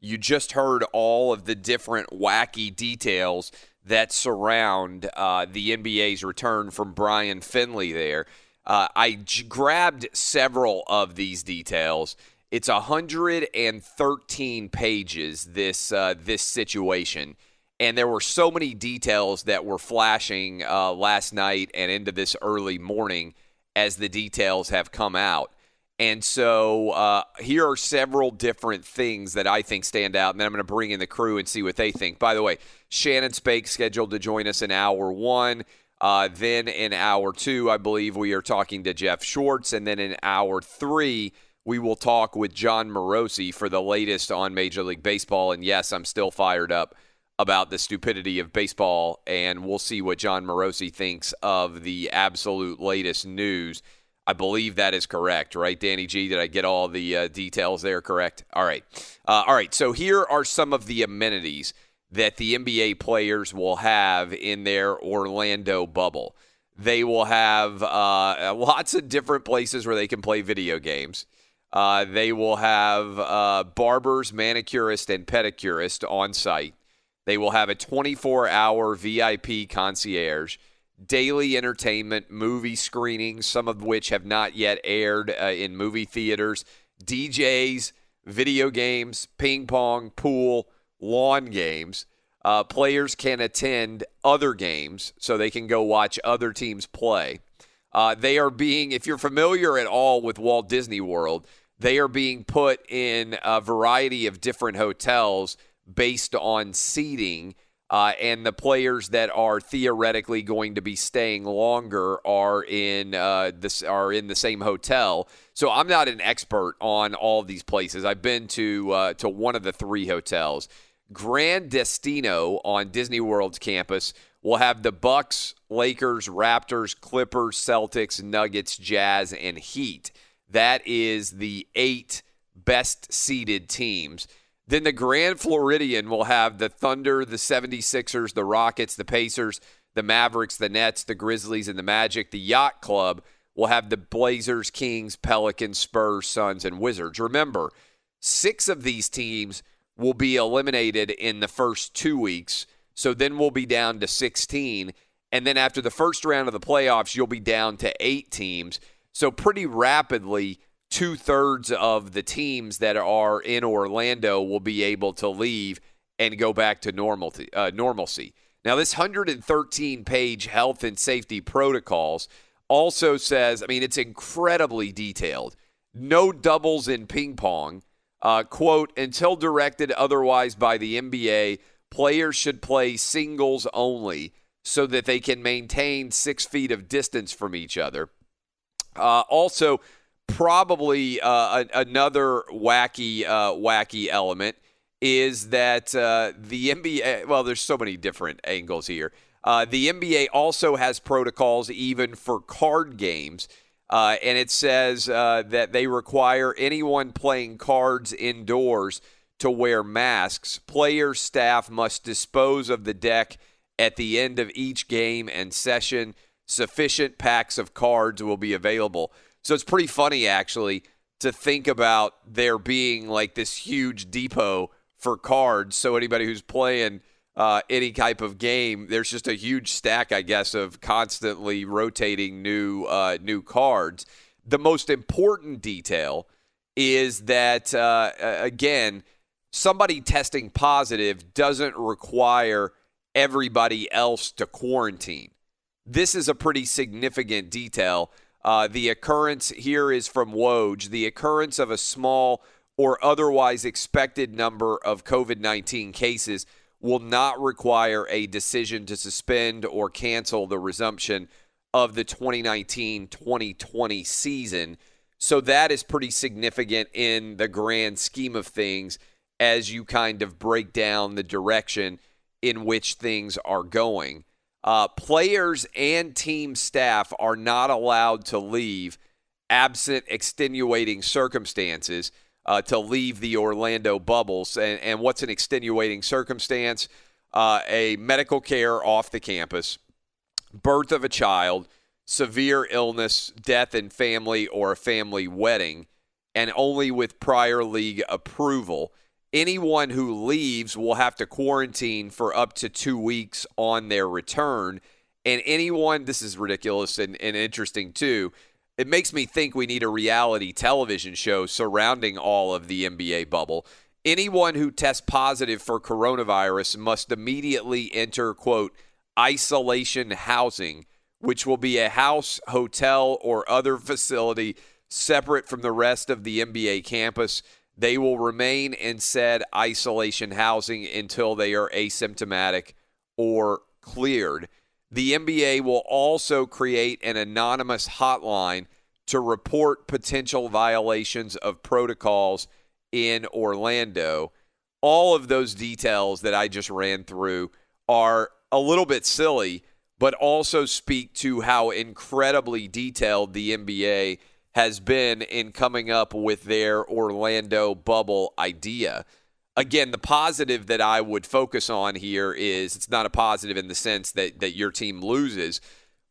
You just heard all of the different wacky details that surround the NBA's return from Brian Finley there. Grabbed several of these details. It's 113 pages, this situation. And there were so many details that were flashing last night and into this early morning as the details have come out. And so here are several different things that I think stand out, and then I'm going to bring in the crew and see what they think. By the way, Shannon Spake scheduled to join us in hour one. Then in hour two, I believe we are talking to Jeff Schwartz. And then in hour three, we will talk with John Morosi for the latest on Major League Baseball. And yes, I'm still fired up about the stupidity of baseball, and we'll see what John Morosi thinks of the absolute latest news. I believe that is correct, right, Danny G? Did I get all the details there correct? All right. So here are some of the amenities that the NBA players will have in their Orlando bubble. They will have lots of different places where they can play video games. They will have barbers, manicurists, and pedicurists on site. They will have a 24-hour VIP concierge, daily entertainment, movie screenings, some of which have not yet aired in movie theaters, DJs, video games, ping pong, pool, lawn games. Players can attend other games, so they can go watch other teams play. They are being, if you're familiar at all with Walt Disney World, they are being put in a variety of different hotels based on seating. And the players that are theoretically going to be staying longer are in the same hotel. So I'm not an expert on all of these places. I've been to one of the three hotels. Grand Destino on Disney World's campus will have the Bucks, Lakers, Raptors, Clippers, Celtics, Nuggets, Jazz, and Heat. That is the 8 best-seeded teams. Then the Grand Floridian will have the Thunder, the 76ers, the Rockets, the Pacers, the Mavericks, the Nets, the Grizzlies, and the Magic. The Yacht Club will have the Blazers, Kings, Pelicans, Spurs, Suns, and Wizards. Remember, 6 of these teams will be eliminated in the first 2 weeks, so then we'll be down to 16. And then after the first round of the playoffs, you'll be down to 8 teams. So pretty rapidly, 2/3 of the teams that are in Orlando will be able to leave and go back to normalcy. Now, this 113-page health and safety protocols also says, it's incredibly detailed. No doubles in ping pong. Quote, until directed otherwise by the NBA, players should play singles only so that they can maintain 6 feet of distance from each other. Also, probably another wacky element is that the NBA, well, there's so many different angles here. The NBA also has protocols even for card games, and it says that they require anyone playing cards indoors to wear masks. Player staff must dispose of the deck at the end of each game and session. Sufficient packs of cards will be available. So it's pretty funny, actually, to think about there being like this huge depot for cards. So anybody who's playing any type of game, there's just a huge stack, I guess, of constantly rotating new cards. The most important detail is that, again, somebody testing positive doesn't require everybody else to quarantine. This is a pretty significant detail. The occurrence here is from Woj. The occurrence of a small or otherwise expected number of COVID-19 cases will not require a decision to suspend or cancel the resumption of the 2019-2020 season. So that is pretty significant in the grand scheme of things as you kind of break down the direction in which things are going. Players and team staff are not allowed to leave absent extenuating circumstances to leave the Orlando bubbles. And what's an extenuating circumstance? A medical care off the campus, birth of a child, severe illness, death in family, or a family wedding, and only with prior league approval. anyone who leaves will have to quarantine for up to 2 weeks on their return. And anyone, this is ridiculous and interesting too, it makes me think we need a reality television show surrounding all of the NBA bubble. Anyone who tests positive for coronavirus must immediately enter, quote, isolation housing, which will be a house, hotel, or other facility separate from the rest of the NBA campus. They will remain in said isolation housing until they are asymptomatic or cleared. The NBA will also create an anonymous hotline to report potential violations of protocols in Orlando. All of those details that I just ran through are a little bit silly, but also speak to how incredibly detailed the NBA has been in coming up with their Orlando bubble idea. Again, the positive that I would focus on here is it's not a positive in the sense that your team loses,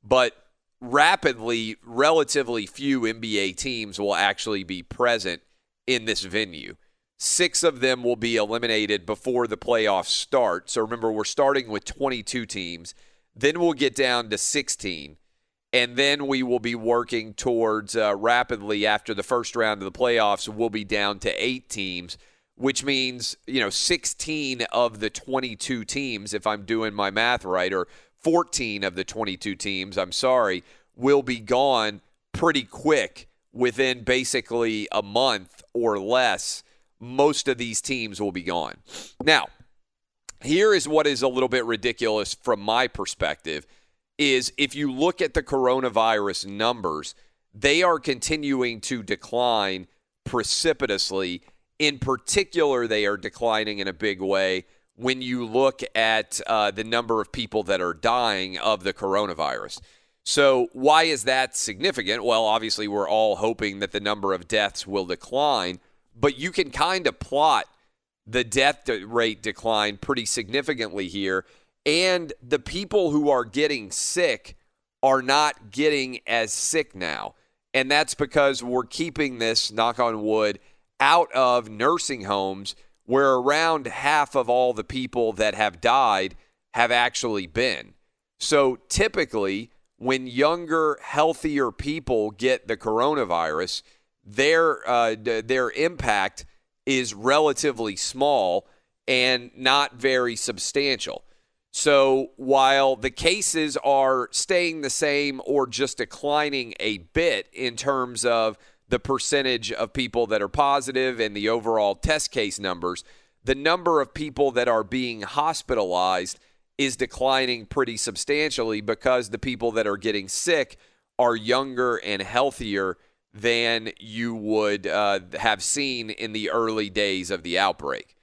but rapidly, relatively few NBA teams will actually be present in this venue. 6 of them will be eliminated before the playoffs start. So remember, we're starting with 22 teams. Then we'll get down to 16. And then we will be working towards rapidly after the first round of the playoffs, we'll be down to 8 teams, which means, 16 of the 22 teams, if I'm doing my math right, or 14 of the 22 teams, will be gone pretty quick within basically a month or less. Most of these teams will be gone. Now, here is what is a little bit ridiculous from my perspective, is if you look at the coronavirus numbers, they are continuing to decline precipitously. In particular, they are declining in a big way when you look at the number of people that are dying of the coronavirus. So why is that significant? Well, obviously, we're all hoping that the number of deaths will decline, but you can kind of plot the death rate decline pretty significantly here. And the people who are getting sick are not getting as sick now. And that's because we're keeping this, knock on wood, out of nursing homes where around half of all the people that have died have actually been. So typically, when younger, healthier people get the coronavirus, their impact is relatively small and not very substantial. So while the cases are staying the same or just declining a bit in terms of the percentage of people that are positive and the overall test case numbers, the number of people that are being hospitalized is declining pretty substantially because the people that are getting sick are younger and healthier than you would have seen in the early days of the outbreak.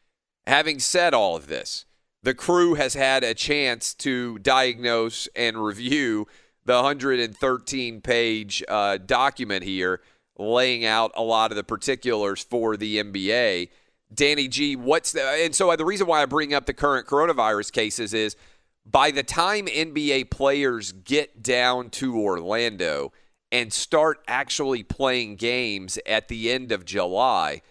Having said all of this, the crew has had a chance to diagnose and review the 113-page document here, laying out a lot of the particulars for the NBA. Danny G, so the reason why I bring up the current coronavirus cases is by the time NBA players get down to Orlando and start actually playing games at the end of July,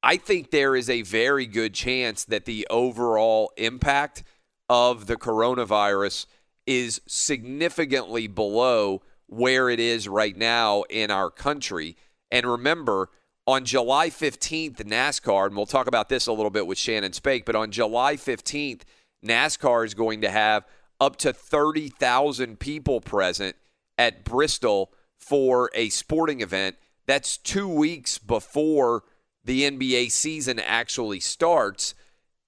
I think there is a very good chance that the overall impact of the coronavirus is significantly below where it is right now in our country. And remember, on July 15th, NASCAR, and we'll talk about this a little bit with Shannon Spake, but on July 15th, NASCAR is going to have up to 30,000 people present at Bristol for a sporting event. That's 2 weeks before the NBA season actually starts.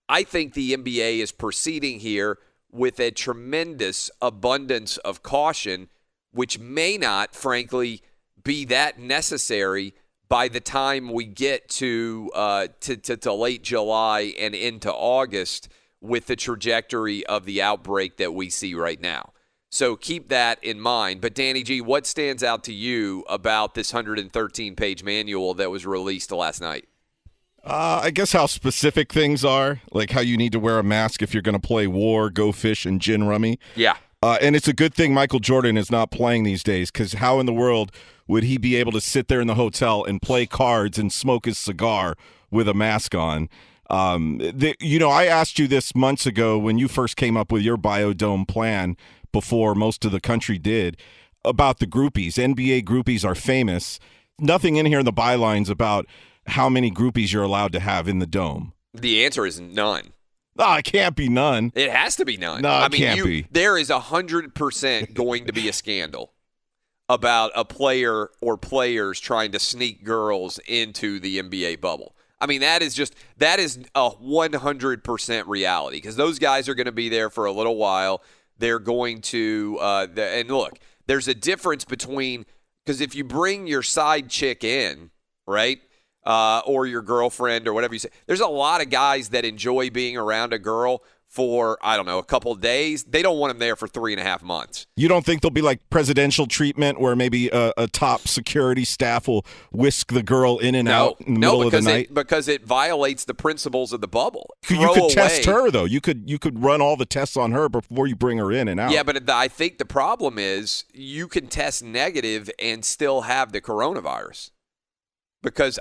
I think the NBA is proceeding here with a tremendous abundance of caution, which may not, frankly, be that necessary by the time we get to late July and into August with the trajectory of the outbreak that we see right now. So keep that in mind. But Danny G, what stands out to you about this 113-page manual that was released last night? I guess how specific things are, like how you need to wear a mask if you're going to play war, go fish, and gin rummy. Yeah. And it's a good thing Michael Jordan is not playing these days, because how in the world would he be able to sit there in the hotel and play cards and smoke his cigar with a mask on? I asked you this months ago when you first came up with your biodome plan before most of the country did about the groupies. NBA groupies are famous. Nothing in here in the bylines about how many groupies you're allowed to have in the dome. The answer is none. No, it can't be none. It has to be none. No, it can't be. There is 100% going to be a scandal about a player or players trying to sneak girls into the NBA bubble. I mean, that is a 100% reality because those guys are going to be there for a little while. They're going to and look, there's a difference between because if you bring your side chick in, right, or your girlfriend or whatever you say, there's a lot of guys that enjoy being around a girl for, I don't know, a couple of days. They don't want them there for 3.5 months. You don't think there'll be like presidential treatment where maybe a top security staff will whisk the girl in and out in the middle of the night? Because it violates the principles of the bubble. You could test her, though. You could run all the tests on her before you bring her in and out. Yeah, but I think the problem is you can test negative and still have the coronavirus. Because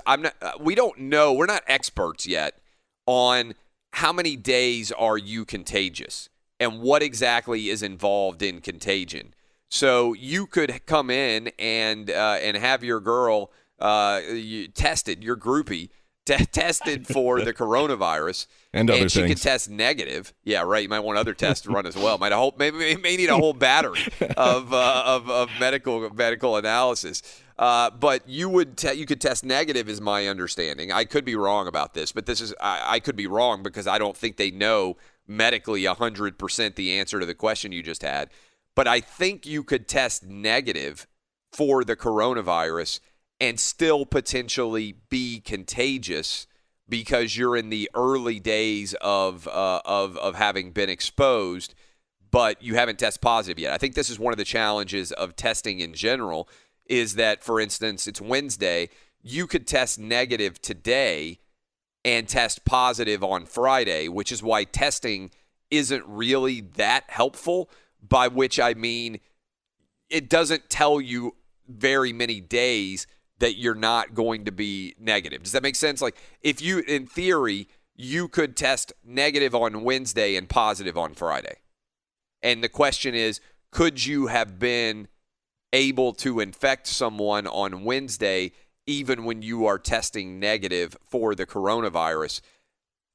we don't know. We're not experts yet on how many days are you contagious and what exactly is involved in contagion. So you could come in and have your girl tested, your groupie tested for the coronavirus, and other she things. could test negative. Yeah, right. You might want other tests to run as well. May need a whole battery of medical analysis. But you could test negative, is my understanding. I could be wrong about this, but I could be wrong because I don't think they know medically 100% the answer to the question you just had. But I think you could test negative for the coronavirus and still potentially be contagious because you're in the early days of having been exposed, but you haven't tested positive yet. I think this is one of the challenges of testing in general. Is that, for instance, it's Wednesday, you could test negative today and test positive on Friday, which is why testing isn't really that helpful, by which I mean it doesn't tell you very many days that you're not going to be negative. Does that make sense? Like if you, in theory, you could test negative on Wednesday and positive on Friday. And the question is, could you have been able to infect someone on Wednesday even when you are testing negative for the coronavirus?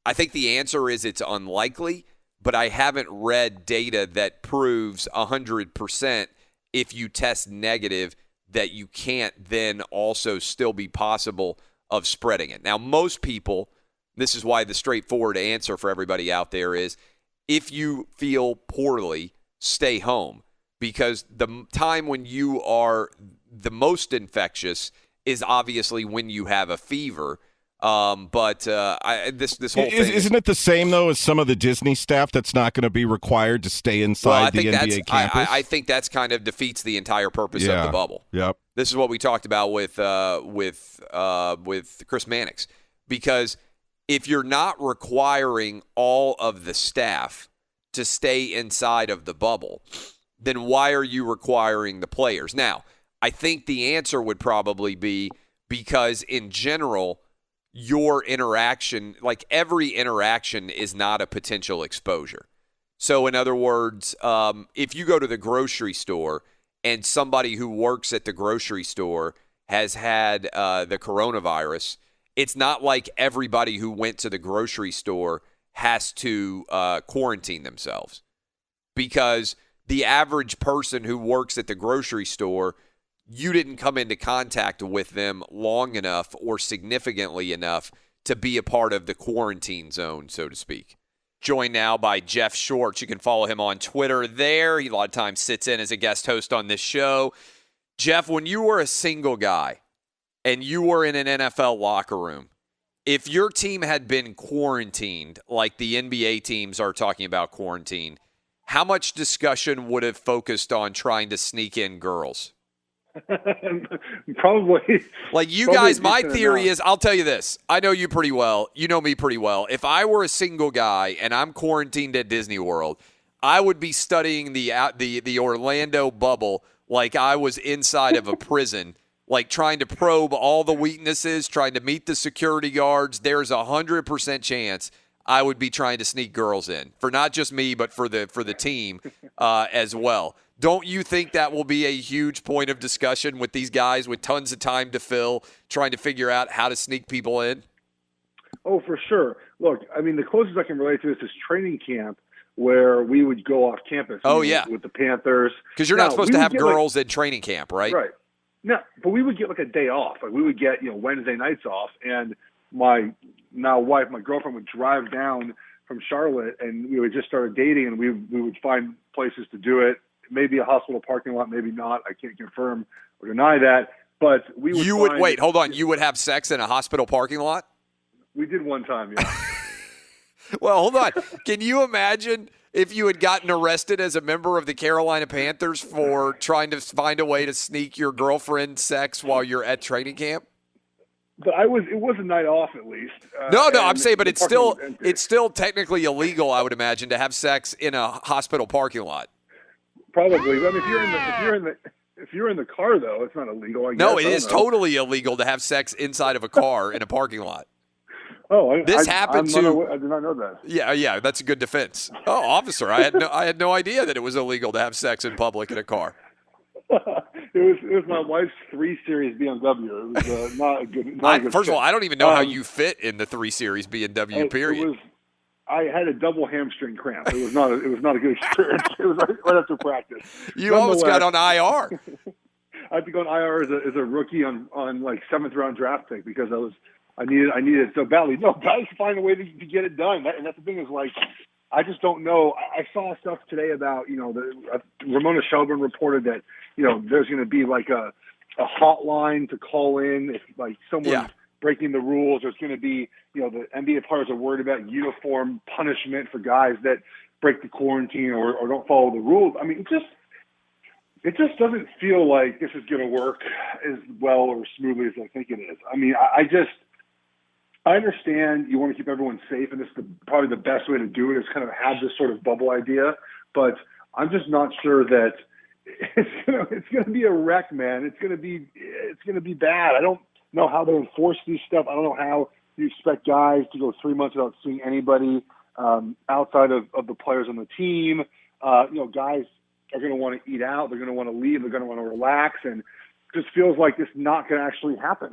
I think the answer is it's unlikely, but I haven't read data that proves 100% if you test negative that you can't then also still be possible of spreading it. Now, most people, this is why the straightforward answer for everybody out there is if you feel poorly, stay home. Because the time when you are the most infectious is obviously when you have a fever. This whole thing isn't it the same though as some of the Disney staff that's not going to be required to stay inside the NBA campus? I think that's kind of defeats the entire purpose of the bubble. Yep. This is what we talked about with Chris Mannix, because if you're not requiring all of the staff to stay inside of the bubble, then why are you requiring the players? Now, I think the answer would probably be because in general, your interaction, like every interaction is not a potential exposure. So in other words, if you go to the grocery store and somebody who works at the grocery store has had the coronavirus, it's not like everybody who went to the grocery store has to quarantine themselves, because the average person who works at the grocery store, you didn't come into contact with them long enough or significantly enough to be a part of the quarantine zone, so to speak. Joined now by Jeff Shorts. You can follow him on Twitter there. He a lot of times sits in as a guest host on this show. Jeff, when you were a single guy and you were in an NFL locker room, if your team had been quarantined like the NBA teams are talking about quarantine, how much discussion would have focused on trying to sneak in girls? Probably. Like you guys, my theory is, I'll tell you this. I know you pretty well. You know me pretty well. If I were a single guy and I'm quarantined at Disney World, I would be studying the Orlando bubble like I was inside of a prison, like trying to probe all the weaknesses, trying to meet the security guards, there's 100% chance I would be trying to sneak girls in for not just me, but for the team as well. Don't you think that will be a huge point of discussion with these guys with tons of time to fill, trying to figure out how to sneak people in? Oh, for sure. Look, I mean, the closest I can relate to is training camp where we would go off campus. Oh, yeah. With the Panthers. Because you're not supposed to have girls in training camp, right? Right. No, but we would get like a day off. Like we would get, Wednesday nights off, and my now wife, my girlfriend, would drive down from Charlotte, and we would just start dating, and we would find places to do it. Maybe a hospital parking lot, maybe not. I can't confirm or deny that. But we would. Wait, hold on. You would have sex in a hospital parking lot? We did one time, yeah. Well, hold on. Can you imagine if you had gotten arrested as a member of the Carolina Panthers for trying to find a way to sneak your girlfriend sex while you're at training camp? But it was a night off at least. No, I'm saying, but it's still technically illegal, I would imagine, to have sex in a hospital parking lot. Probably. I mean, if you're in the car though, it's not illegal. I guess. No, it is totally illegal to have sex inside of a car in a parking lot. Oh, I did not know that. Yeah, that's a good defense. Oh, officer, I had no idea that it was illegal to have sex in public in a car. It was my wife's 3 Series BMW. It was not a good. First of all, I don't even know how you fit in the 3 Series BMW. Period. I had a double hamstring cramp. It was not a good experience. It was right after practice. You almost got on IR. I had to go on IR as a rookie on like 7th round draft pick because I needed it so badly. No, guys find a way to get it done. And that's the thing is, like, I just don't know. I saw stuff today about, Ramona Shelburne reported that, there's going to be like a hotline to call in if like someone's breaking the rules. There's going to be, the NBA players are worried about uniform punishment for guys that break the quarantine or don't follow the rules. I mean, it just doesn't feel like this is going to work as well or smoothly as I think it is. I mean, I understand you want to keep everyone safe, and this is probably the best way to do it is kind of have this sort of bubble idea. But I'm just not sure that it's going to be a wreck, man. It's going to be bad. I don't know how they enforce these stuff. I don't know how you expect guys to go 3 months without seeing anybody outside of the players on the team. Guys are going to want to eat out. They're going to want to leave. They're going to want to relax, and it just feels like this is not going to actually happen.